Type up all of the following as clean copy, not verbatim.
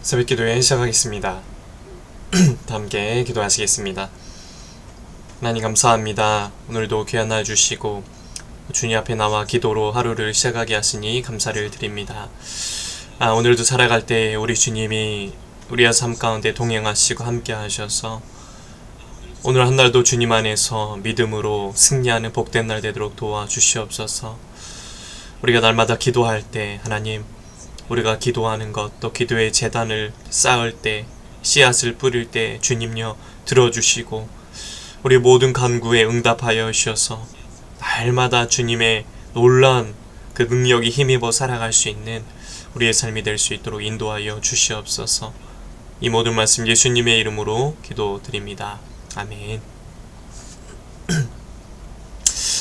새벽 기도회 시작하겠습니다. 다 함께 기도하시겠습니다. 하나님 감사합니다. 오늘도 귀한 날 주시고 주님 앞에 나와 기도로 하루를 시작하게 하시니 감사를 드립니다. 오늘도 살아갈 때 우리 주님이 우리의 삶 가운데 동행하시고 함께 하셔서 오늘 한 날도 주님 안에서 믿음으로 승리하는 복된 날 되도록 도와주시옵소서. 우리가 날마다 기도할 때 하나님, 우리가 기도하는 것, 또 기도의 제단을 쌓을 때, 씨앗을 뿌릴 때 주님여 들어주시고 우리 모든 간구에 응답하여 주셔서 날마다 주님의 놀라운 그 능력이 힘입어 살아갈 수 있는 우리의 삶이 될 수 있도록 인도하여 주시옵소서. 이 모든 말씀 예수님의 이름으로 기도드립니다. 아멘.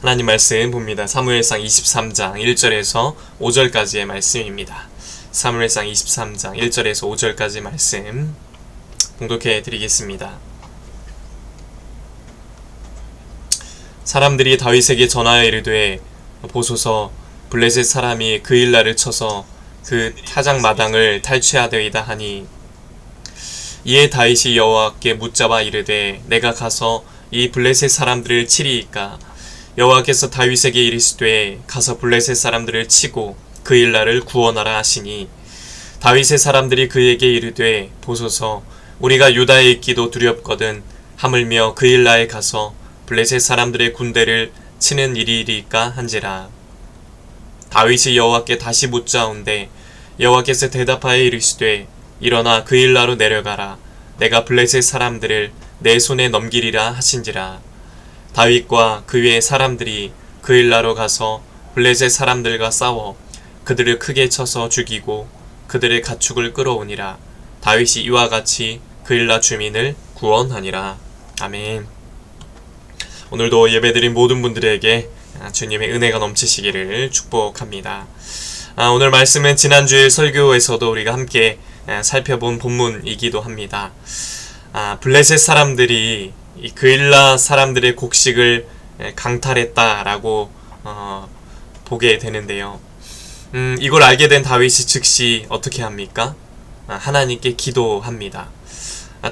하나님 말씀 봅니다. 사무엘상 23장 1절에서 5절까지의 말씀입니다. 사무엘상 23장 1절에서 5절까지 말씀 봉독해 드리겠습니다. 사람들이 다윗에게 전하여 이르되 보소서 블레셋 사람이 그 일날을 쳐서 그 타작 마당을 탈취하되이다 하니, 이에 다윗이 여호와께 묻자와 이르되 내가 가서 이 블레셋 사람들을 치리이까? 여호와께서 다윗에게 이르시되 가서 블레셋 사람들을 치고 그 일날을 구원하라 하시니, 다윗의 사람들이 그에게 이르되 보소서 우리가 유다에 있기도 두렵거든 하물며 그 일날에 가서 블레셋 사람들의 군대를 치는 일이리까 한지라. 다윗이 여호와께 다시 묻자온데 여호와께서 대답하여 이르시되 일어나 그 일나로 내려가라. 내가 블레셋 사람들을 내 손에 넘기리라 하신지라. 다윗과 그 외의 사람들이 그 일나로 가서 블레셋 사람들과 싸워 그들을 크게 쳐서 죽이고 그들의 가축을 끌어오니라. 다윗이 이와 같이 그 일나 주민을 구원하니라. 아멘. 오늘도 예배드린 모든 분들에게 주님의 은혜가 넘치시기를 축복합니다. 오늘 말씀은 지난주에 설교에서도 우리가 함께 살펴본 본문이기도 합니다. 블레셋 사람들이 그 일나 사람들의 곡식을 강탈했다라고 보게 되는데요. 이걸 알게 된 다윗이 즉시 어떻게 합니까? 하나님께 기도합니다.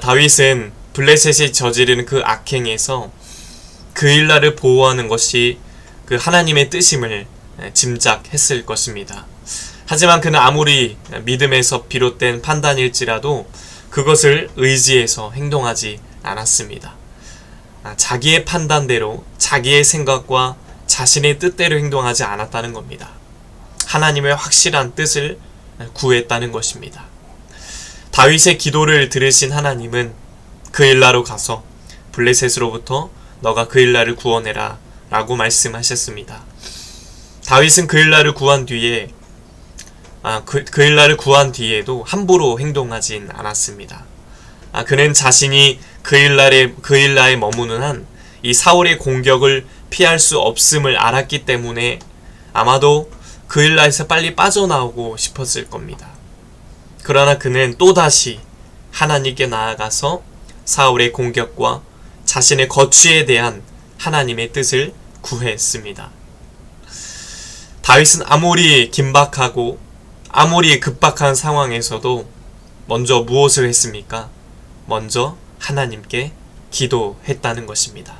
다윗은 블레셋이 저지르는 그 악행에서 그 일날을 보호하는 것이 그 하나님의 뜻임을 짐작했을 것입니다. 하지만 그는 아무리 믿음에서 비롯된 판단일지라도 그것을 의지해서 행동하지 않았습니다. 자기의 판단대로 자기의 생각과 자신의 뜻대로 행동하지 않았다는 겁니다. 하나님의 확실한 뜻을 구했다는 것입니다. 다윗의 기도를 들으신 하나님은 그 일나로 가서 블레셋으로부터 너가 그 일나를 구원해라 라고 말씀하셨습니다. 다윗은 그 일나를 구한 뒤에 그 일나를 구한 뒤에도 함부로 행동하진 않았습니다. 그는 자신이 그 일나에 머무는 한 이 사울의 공격을 피할 수 없음을 알았기 때문에 아마도 그 일나에서 빨리 빠져나오고 싶었을 겁니다. 그러나 그는 또다시 하나님께 나아가서 사울의 공격과 자신의 거취에 대한 하나님의 뜻을 구했습니다. 다윗은 아무리 긴박하고 아무리 급박한 상황에서도 먼저 무엇을 했습니까? 먼저 하나님께 기도했다는 것입니다.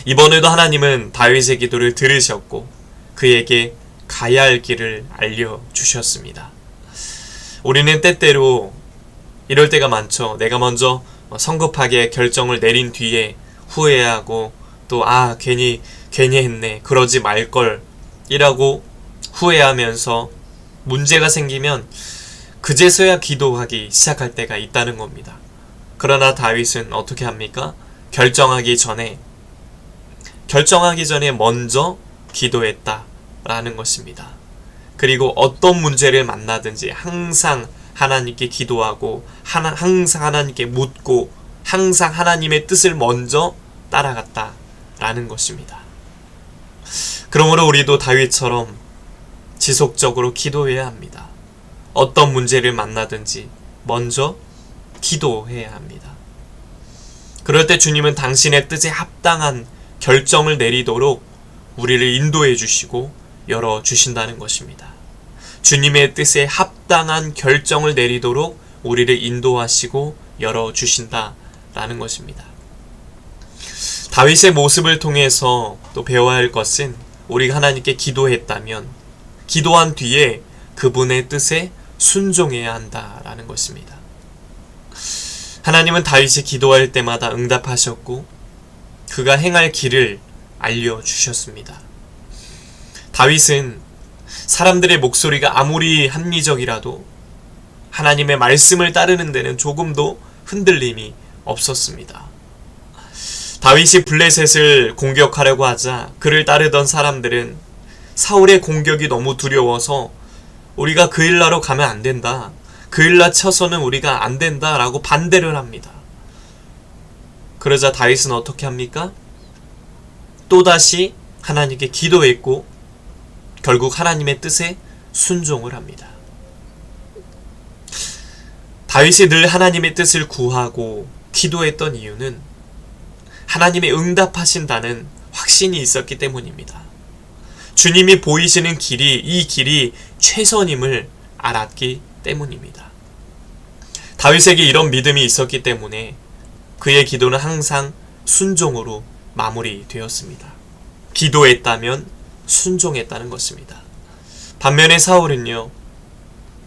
이번에도 하나님은 다윗의 기도를 들으셨고 그에게 가야 할 길을 알려주셨습니다. 우리는 때때로 이럴 때가 많죠. 내가 먼저 성급하게 결정을 내린 뒤에 후회하고 또 괜히 했네, 그러지 말걸 이라고 후회하면서 문제가 생기면 그제서야 기도하기 시작할 때가 있다는 겁니다. 그러나 다윗은 어떻게 합니까? 결정하기 전에 먼저 기도했다라는 것입니다. 그리고 어떤 문제를 만나든지 항상 하나님께 기도하고 항상 하나님께 묻고 항상 하나님의 뜻을 먼저 따라갔다라는 것입니다. 그러므로 우리도 다윗처럼 지속적으로 기도해야 합니다. 어떤 문제를 만나든지 먼저 기도해야 합니다. 그럴 때 주님은 당신의 뜻에 합당한 결정을 내리도록 우리를 인도해 주시고 열어주신다는 것입니다. 주님의 뜻에 합당한 결정을 내리도록 우리를 인도하시고 열어주신다라는 것입니다. 다윗의 모습을 통해서 또 배워야 할 것은 우리가 하나님께 기도했다면 기도한 뒤에 그분의 뜻에 순종해야 한다라는 것입니다. 하나님은 다윗이 기도할 때마다 응답하셨고 그가 행할 길을 알려주셨습니다. 다윗은 사람들의 목소리가 아무리 합리적이라도 하나님의 말씀을 따르는 데는 조금도 흔들림이 없었습니다. 다윗이 블레셋을 공격하려고 하자 그를 따르던 사람들은 사울의 공격이 너무 두려워서 우리가 그일라로 가면 안 된다. 그일라 쳐서는 우리가 안 된다 라고 반대를 합니다. 그러자 다윗은 어떻게 합니까? 또다시 하나님께 기도했고 결국 하나님의 뜻에 순종을 합니다. 다윗이 늘 하나님의 뜻을 구하고 기도했던 이유는 하나님의 응답하신다는 확신이 있었기 때문입니다. 주님이 보이시는 길이 이 길이 최선임을 알았기 때문입니다. 다윗에게 이런 믿음이 있었기 때문에 그의 기도는 항상 순종으로 마무리되었습니다. 기도했다면 순종했다는 것입니다. 반면에 사울은요,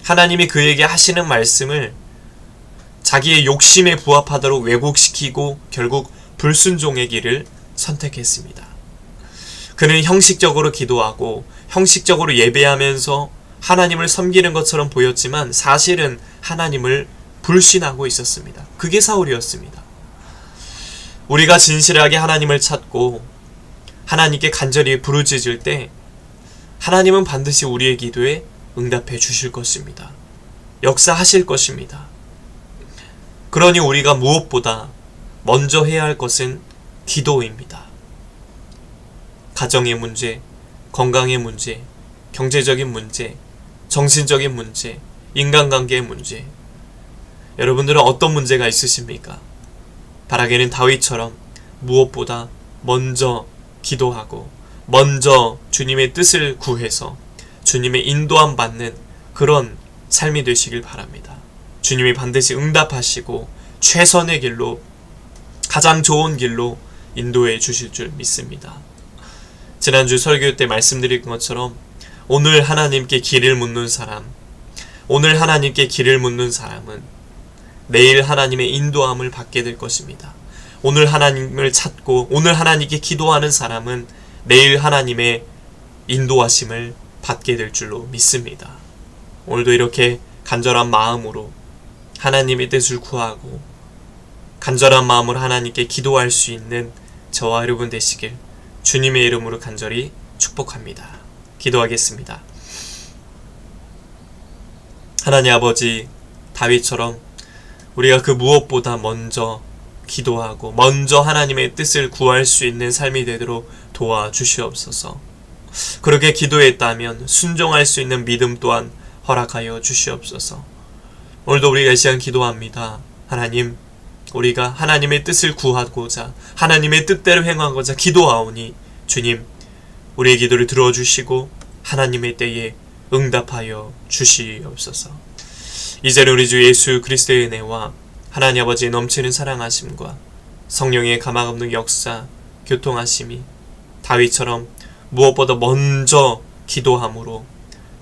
하나님이 그에게 하시는 말씀을 자기의 욕심에 부합하도록 왜곡시키고 결국 불순종의 길을 선택했습니다. 그는 형식적으로 기도하고 형식적으로 예배하면서 하나님을 섬기는 것처럼 보였지만 사실은 하나님을 불신하고 있었습니다. 그게 사울이었습니다. 우리가 진실하게 하나님을 찾고 하나님께 간절히 부르짖을 때 하나님은 반드시 우리의 기도에 응답해 주실 것입니다. 역사하실 것입니다. 그러니 우리가 무엇보다 먼저 해야 할 것은 기도입니다. 가정의 문제, 건강의 문제, 경제적인 문제, 정신적인 문제, 인간관계의 문제. 여러분들은 어떤 문제가 있으십니까? 바라기는 다윗처럼 무엇보다 먼저 기도하고 먼저 주님의 뜻을 구해서 주님의 인도함 받는 그런 삶이 되시길 바랍니다. 주님이 반드시 응답하시고 최선의 길로 가장 좋은 길로 인도해 주실 줄 믿습니다. 지난주 설교 때 말씀드린 것처럼 오늘 하나님께 길을 묻는 사람, 오늘 하나님께 길을 묻는 사람은 내일 하나님의 인도함을 받게 될 것입니다. 오늘 하나님을 찾고 오늘 하나님께 기도하는 사람은 내일 하나님의 인도하심을 받게 될 줄로 믿습니다. 오늘도 이렇게 간절한 마음으로 하나님의 뜻을 구하고 간절한 마음으로 하나님께 기도할 수 있는 저와 여러분 되시길 주님의 이름으로 간절히 축복합니다. 기도하겠습니다. 하나님 아버지, 다윗처럼 우리가 그 무엇보다 먼저 기도하고 먼저 하나님의 뜻을 구할 수 있는 삶이 되도록 도와주시옵소서. 그렇게 기도했다면 순종할 수 있는 믿음 또한 허락하여 주시옵소서. 오늘도 우리가 이 시간 기도합니다. 하나님, 우리가 하나님의 뜻을 구하고자 하나님의 뜻대로 행하고자 기도하오니 주님, 우리의 기도를 들어주시고 하나님의 때에 응답하여 주시옵소서. 이제는 우리 주 예수 그리스도의 은혜와 하나님 아버지의 넘치는 사랑하심과 성령의 가망없는 역사, 교통하심이 다윗처럼 무엇보다 먼저 기도함으로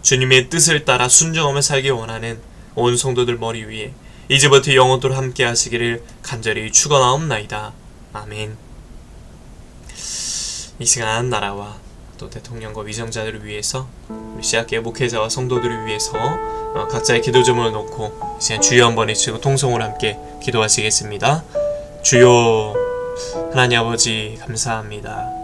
주님의 뜻을 따라 순종하며 살기 원하는 온 성도들 머리 위에 이제부터 영원토록 함께 하시기를 간절히 축원하옵나이다. 아멘. 이 시간 나라와 또 대통령과 위정자들을 위해서 우리 씨앗교회 목회자와 성도들을 위해서 각자의 기도 제목을 놓고 이 시간 주여 한번 외치고 통성으로 함께 기도하시겠습니다. 주여, 하나님 아버지 감사합니다.